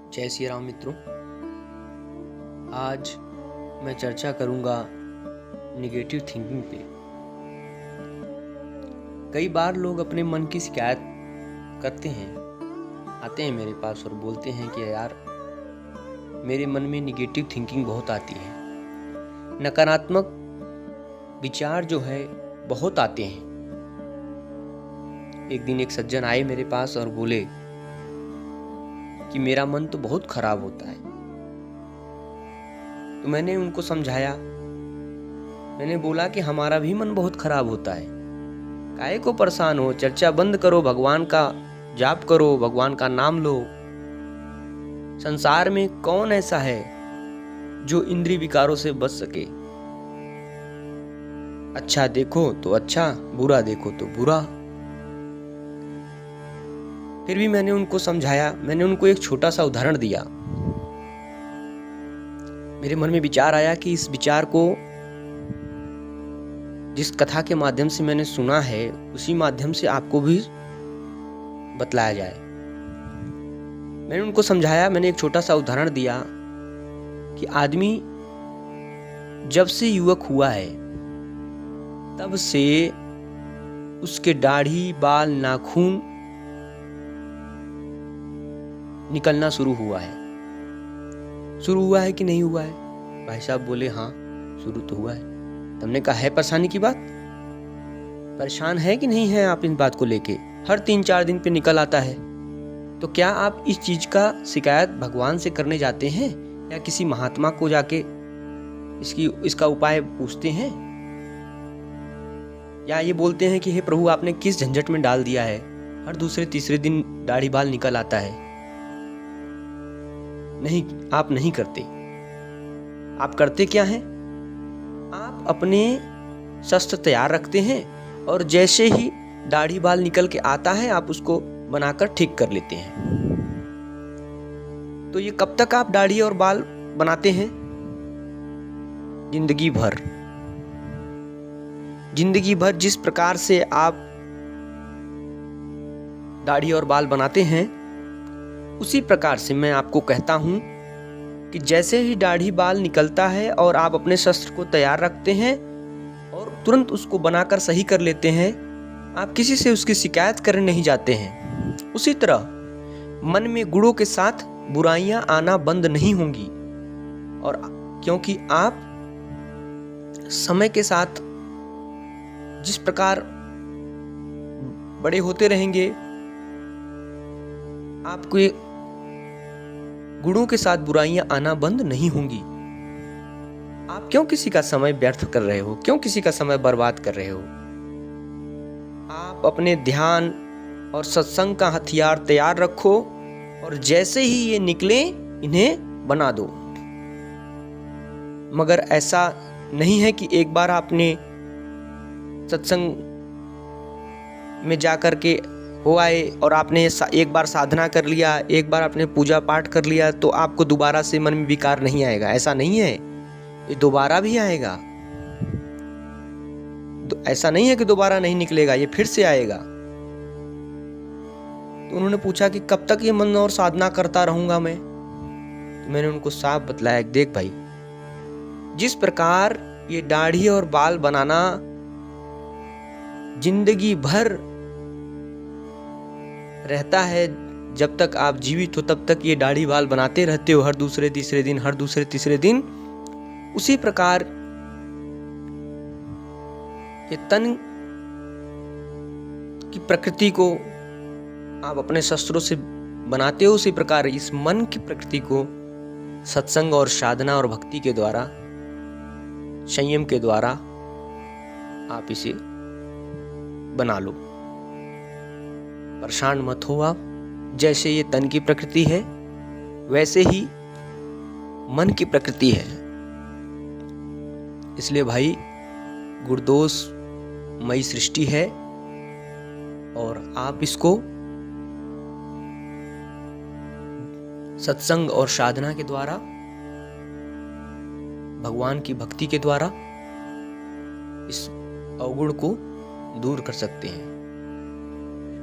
जय श्री राम मित्रों। आज मैं चर्चा करूंगा निगेटिव थिंकिंग पे। कई बार लोग अपने मन की शिकायत करते हैं, आते हैं मेरे पास और बोलते हैं कि यार मेरे मन में निगेटिव थिंकिंग बहुत आती है, नकारात्मक विचार जो है बहुत आते हैं। एक दिन एक सज्जन आए मेरे पास और बोले कि मेरा मन तो बहुत खराब होता है। तो मैंने उनको समझाया, मैंने बोला कि हमारा भी मन बहुत खराब होता है, काहे को परेशान हो, चर्चा बंद करो, भगवान का जाप करो, भगवान का नाम लो। संसार में कौन ऐसा है जो इंद्रिय विकारों से बच सके। अच्छा देखो तो अच्छा, बुरा देखो तो बुरा। फिर भी मैंने उनको समझाया, मैंने उनको एक छोटा सा उदाहरण दिया। मेरे मन में विचार आया कि इस विचार को जिस कथा के माध्यम से मैंने सुना है उसी माध्यम से आपको भी बतलाया जाए। मैंने उनको समझाया, मैंने एक छोटा सा उदाहरण दिया कि आदमी जब से युवक हुआ है तब से उसके दाढ़ी, बाल, नाखून निकलना शुरू हुआ है। शुरू हुआ है कि नहीं हुआ है? भाई साहब बोले हाँ शुरू तो हुआ है। तुमने कहा है परेशानी की बात, परेशान है कि नहीं है आप इस बात को लेके? हर 3-4 दिन पे निकल आता है। तो क्या आप इस चीज का शिकायत भगवान से करने जाते हैं या किसी महात्मा को जाके इसका उपाय पूछते हैं, या ये बोलते हैं कि हे प्रभु आपने किस झंझट में डाल दिया है, हर दूसरे तीसरे दिन दाढ़ी बाल निकल आता है? नहीं, आप नहीं करते। आप करते क्या हैं? आप अपने शस्त्र तैयार रखते हैं और जैसे ही दाढ़ी बाल निकल के आता है आप उसको बनाकर ठीक कर लेते हैं। तो ये कब तक आप दाढ़ी और बाल बनाते हैं? जिंदगी भर। जिंदगी भर जिस प्रकार से आप दाढ़ी और बाल बनाते हैं उसी प्रकार से मैं आपको कहता हूं कि जैसे ही दाढ़ी बाल निकलता है और आप अपने शस्त्र को तैयार रखते हैं और तुरंत उसको बनाकर सही कर लेते हैं, आप किसी से उसकी शिकायत करने नहीं जाते हैं। उसी तरह मन में गुणों के साथ बुराइयां आना बंद नहीं होंगी, और क्योंकि आप समय के साथ जिस प्रकार बड़े होते रहेंगे, आपके गुणों के साथ बुराइयां आना बंद नहीं होंगी। आप क्यों किसी का समय व्यर्थ कर रहे हो? क्यों किसी का समय बर्बाद कर रहे हो? आप अपने ध्यान और सत्संग का हथियार तैयार रखो और जैसे ही ये निकले इन्हें बना दो। मगर ऐसा नहीं है कि एक बार आपने सत्संग में जाकर के हो आए और आपने एक बार साधना कर लिया, एक बार आपने पूजा पाठ कर लिया तो आपको दोबारा से मन में विकार नहीं आएगा। ऐसा नहीं है, ये दोबारा भी आएगा। तो ऐसा नहीं है कि दोबारा नहीं निकलेगा, ये फिर से आएगा। तो उन्होंने पूछा कि कब तक ये मन और साधना करता रहूंगा मैं? तो मैंने उनको साफ बतलाया, देख भाई, जिस प्रकार ये दाढ़ी और बाल बनाना जिंदगी भर रहता है, जब तक आप जीवित हो तब तक ये दाढ़ी बाल बनाते रहते हो, हर दूसरे तीसरे दिन, हर दूसरे तीसरे दिन। उसी प्रकार ये तन की प्रकृति को आप अपने शस्त्रों से बनाते हो, उसी प्रकार इस मन की प्रकृति को सत्संग और साधना और भक्ति के द्वारा, संयम के द्वारा आप इसे बना लो। परेशान मत हो आप। जैसे ये तन की प्रकृति है वैसे ही मन की प्रकृति है। इसलिए भाई गुणदोष मई सृष्टि है और आप इसको सत्संग और साधना के द्वारा, भगवान की भक्ति के द्वारा इस अवगुण को दूर कर सकते हैं।